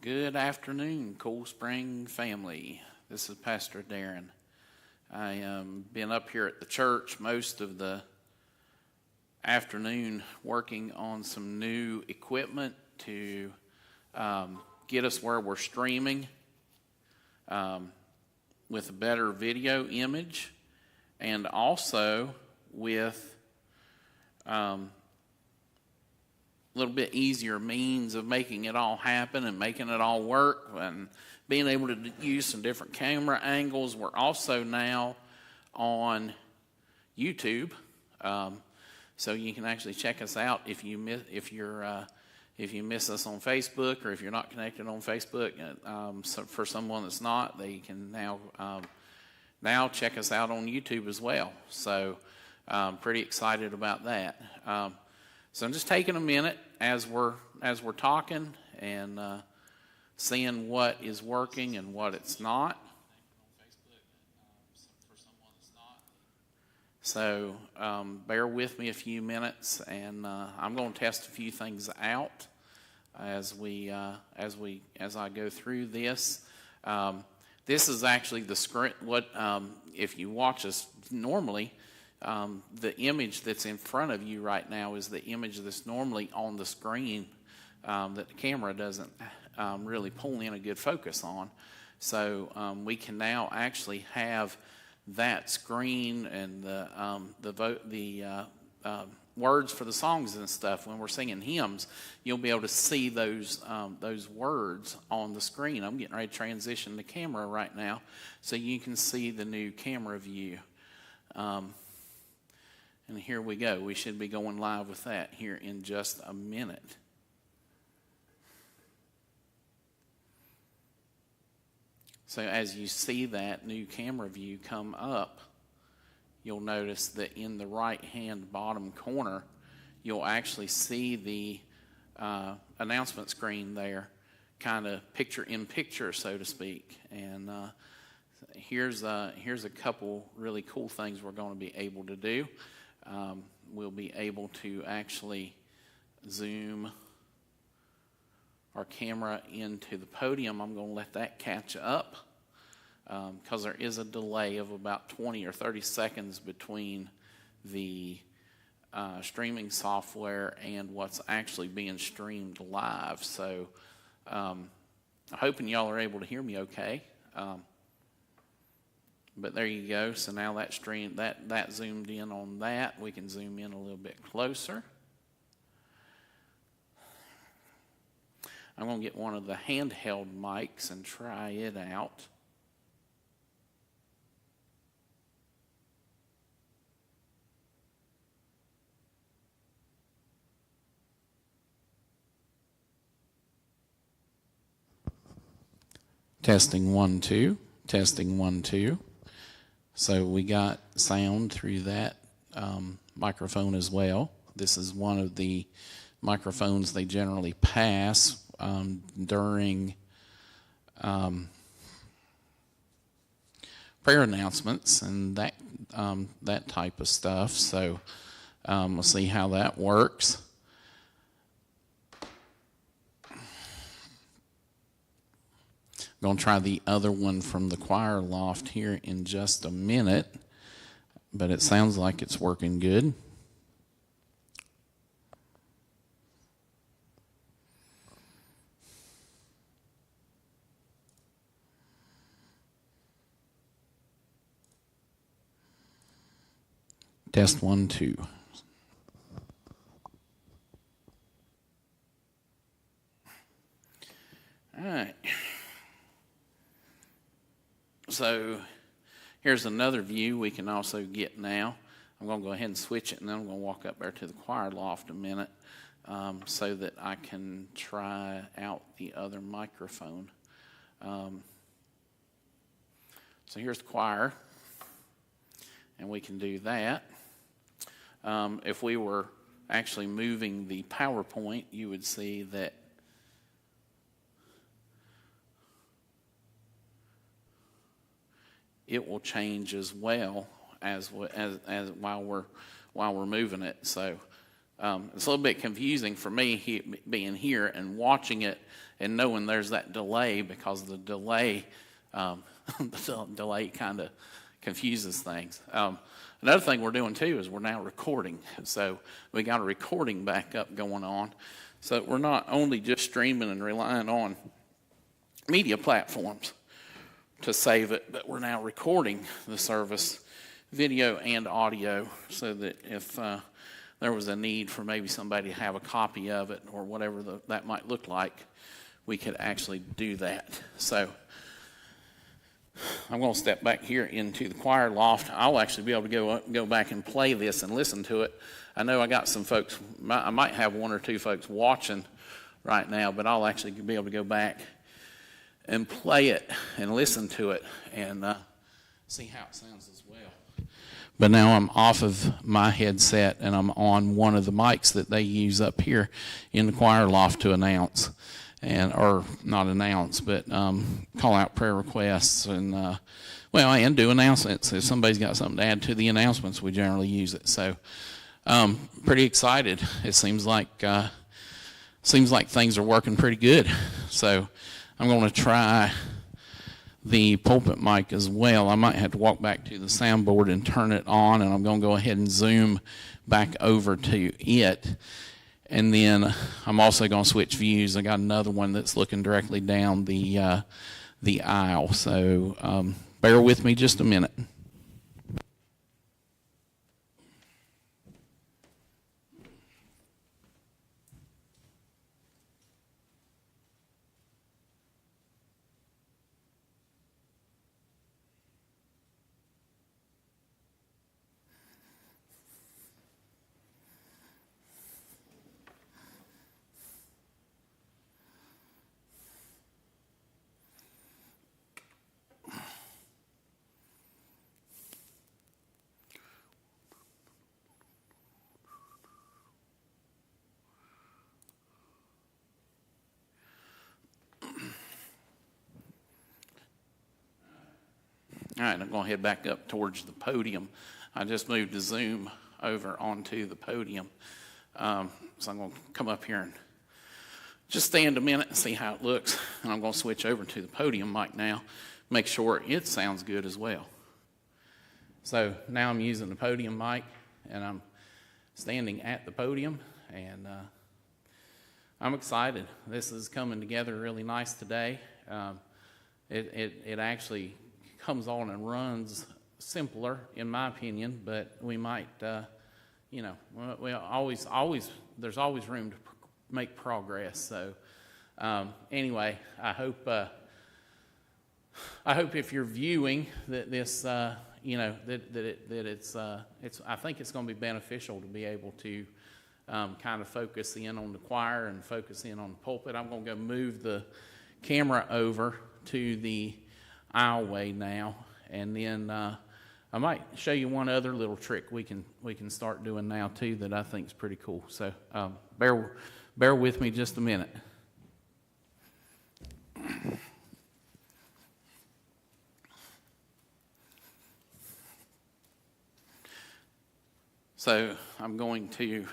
Good afternoon, Cool Spring family. This is Pastor Darren. I been up here at the church most of the afternoon working on some new equipment to get us where we're streaming with a better video image, and also with a little bit easier means of making it all happen and making it all work and being able to use some different camera angles. We're also now on YouTube, so you can actually check us out if you miss us on Facebook, or if you're not connected on Facebook. So for someone that's not, they can now check us out on YouTube as well. So pretty excited about that. So I'm just taking a minute as we're talking and seeing what is working and what it's not. So bear with me a few minutes, and I'm going to test a few things out as I go through this. This is actually the screen. If you watch us normally, the image that's in front of you right now is the image that's normally on the screen that the camera doesn't really pull in a good focus on. So we can now actually have that screen and the words for the songs and stuff. When we're singing hymns, you'll be able to see those words on the screen. I'm getting ready to transition the camera right now so you can see the new camera view. And here we go. We should be going live with that here in just a minute. So as you see that new camera view come up, you'll notice that in the right-hand bottom corner, you'll actually see the announcement screen there, kind of picture-in-picture, so to speak. And here's a couple really cool things we're going to be able to do. We'll be able to actually zoom our camera into the podium. I'm going to let that catch up because there is a delay of about 20 or 30 seconds between the streaming software and what's actually being streamed live. So I'm hoping y'all are able to hear me okay. But there you go. So now that zoomed in on that. We can zoom in a little bit closer. I'm going to get one of the handheld mics and try it out. Testing 1 2. Testing 1 2. So we got sound through that microphone as well. This is one of the microphones they generally pass during prayer announcements and that type of stuff. So we'll see how that works. I'm going to try the other one from the choir loft here in just a minute, but it sounds like it's working good. Test 1 2. All right. So here's another view we can also get now. I'm going to go ahead and switch it, and then I'm going to walk up there to the choir loft a minute so that I can try out the other microphone. So here's the choir, and we can do that. If we were actually moving the PowerPoint, you would see that it will change as well as while we're moving it. So It's a little bit confusing for me being here and watching it and knowing there's that delay, because the delay the delay kind of confuses things. Another thing we're doing too is we're now recording. So we got a recording backup going on. So we're not only just streaming and relying on media platforms to save it, but we're now recording the service, video and audio, so that if there was a need for maybe somebody to have a copy of it or whatever that might look like, we could actually do that. So I'm going to step back here into the choir loft. I'll actually be able to go back and play this and listen to it. I know I got some folks, I might have one or two folks watching right now, but I'll actually be able to go back and play it and listen to it and see how it sounds as well. But now I'm off of my headset and I'm on one of the mics that they use up here in the choir loft to announce, or not announce, but call out prayer requests and and do announcements. If somebody's got something to add to the announcements, we generally use it. So pretty excited. It seems like things are working pretty good. So I'm going to try the pulpit mic as well. I might have to walk back to the soundboard and turn it on, and I'm going to go ahead and zoom back over to it. And then I'm also going to switch views. I got another one that's looking directly down the aisle. So bear with me just a minute. All right, I'm going to head back up towards the podium. I just moved the Zoom over onto the podium. So I'm going to come up here and just stand a minute and see how it looks. And I'm going to switch over to the podium mic now, make sure it sounds good as well. So now I'm using the podium mic, and I'm standing at the podium, and I'm excited. This is coming together really nice today. It actually comes on and runs simpler, in my opinion, but we might, we always there's always room to make progress. So anyway, I hope if you're viewing that this, that it's I think it's going to be beneficial to be able to kind of focus in on the choir and focus in on the pulpit. I'm going to go move the camera over to the aisleway now, and then I might show you one other little trick we can start doing now too that I think is pretty cool. So bear with me just a minute. So I'm going to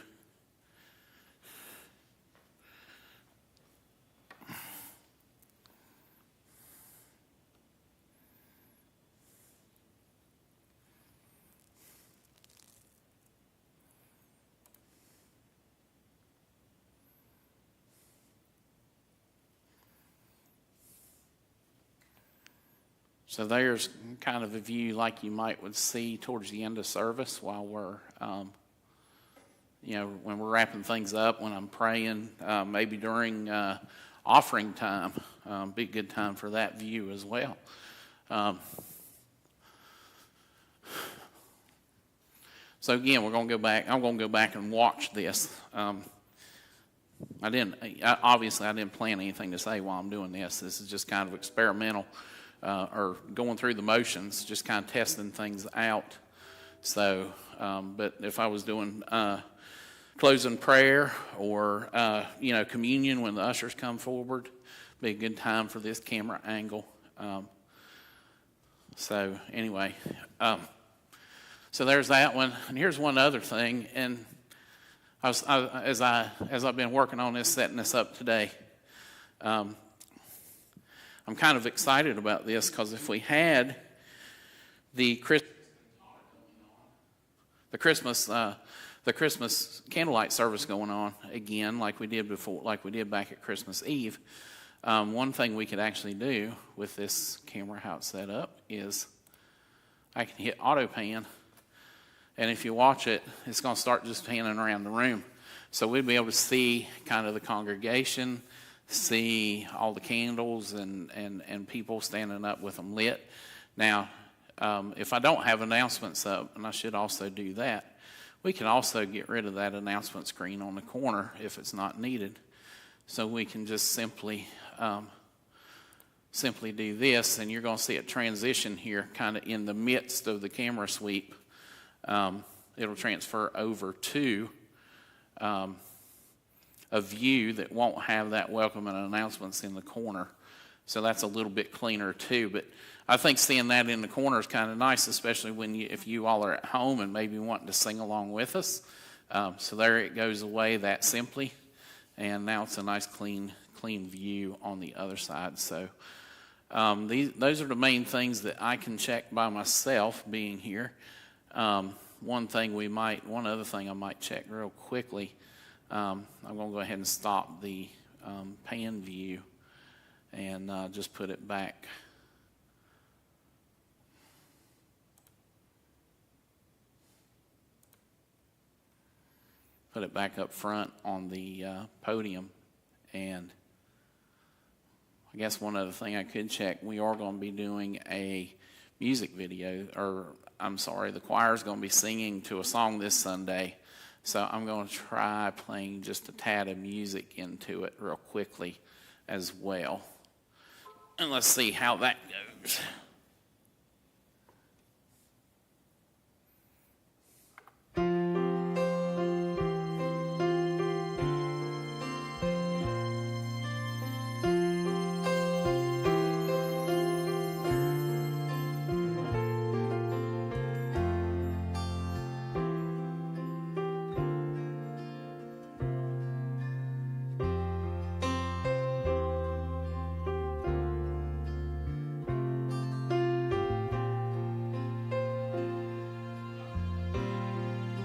So there's kind of a view like you would see towards the end of service while we're, when we're wrapping things up, when I'm praying, maybe during offering time, be a good time for that view as well. So again, we're going to go back. I'm going to go back and watch this. I didn't plan anything to say while I'm doing this. This is just kind of experimental. Or going through the motions, just kind of testing things out. So, but if I was doing closing prayer or, communion when the ushers come forward, be a good time for this camera angle. So anyway, so there's that one. And here's one other thing. And as I've been working on this, setting this up today, I'm kind of excited about this, because if we had the Christmas candlelight service going on again, like we did before, like we did back at Christmas Eve, one thing we could actually do with this camera, how it's set up, is I can hit auto pan, and if you watch it, it's going to start just panning around the room. So we'd be able to see kind of the congregation, see all the candles and people standing up with them lit. Now, if I don't have announcements up, and I should also do that, we can also get rid of that announcement screen on the corner if it's not needed. So we can just simply do this, and you're going to see it transition here kind of in the midst of the camera sweep. It'll transfer over to a view that won't have that welcome and announcements in the corner. So that's a little bit cleaner too. But I think seeing that in the corner is kind of nice, especially if you all are at home and maybe wanting to sing along with us. So there it goes away that simply. And now it's a nice clean view on the other side. So those are the main things that I can check by myself being here. One other thing I might check real quickly. I'm going to go ahead and stop the pan view and just put it back. Put it back up front on the podium. And I guess one other thing I could check, we are going to be doing a music video, the choir is going to be singing to a song this Sunday. So I'm going to try playing just a tad of music into it real quickly as well. And let's see how that goes.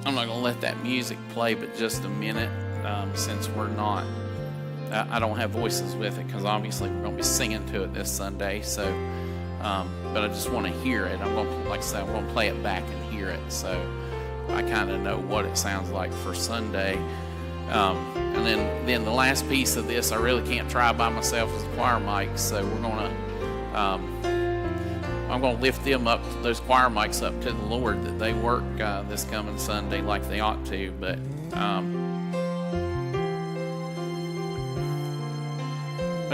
I'm not going to let that music play but just a minute, since I don't have voices with it, because obviously we're going to be singing to it this Sunday. So, but I just want to hear it. I'm going to play it back and hear it, so I kind of know what it sounds like for Sunday. And then the last piece of this, I really can't try by myself as a choir mic, so I'm going to lift them up, those choir mics up to the Lord, that they work this coming Sunday like they ought to. But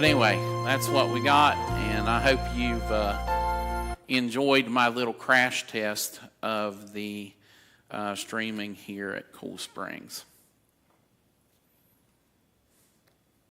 anyway, that's what we got, and I hope you've enjoyed my little crash test of the streaming here at Cool Springs.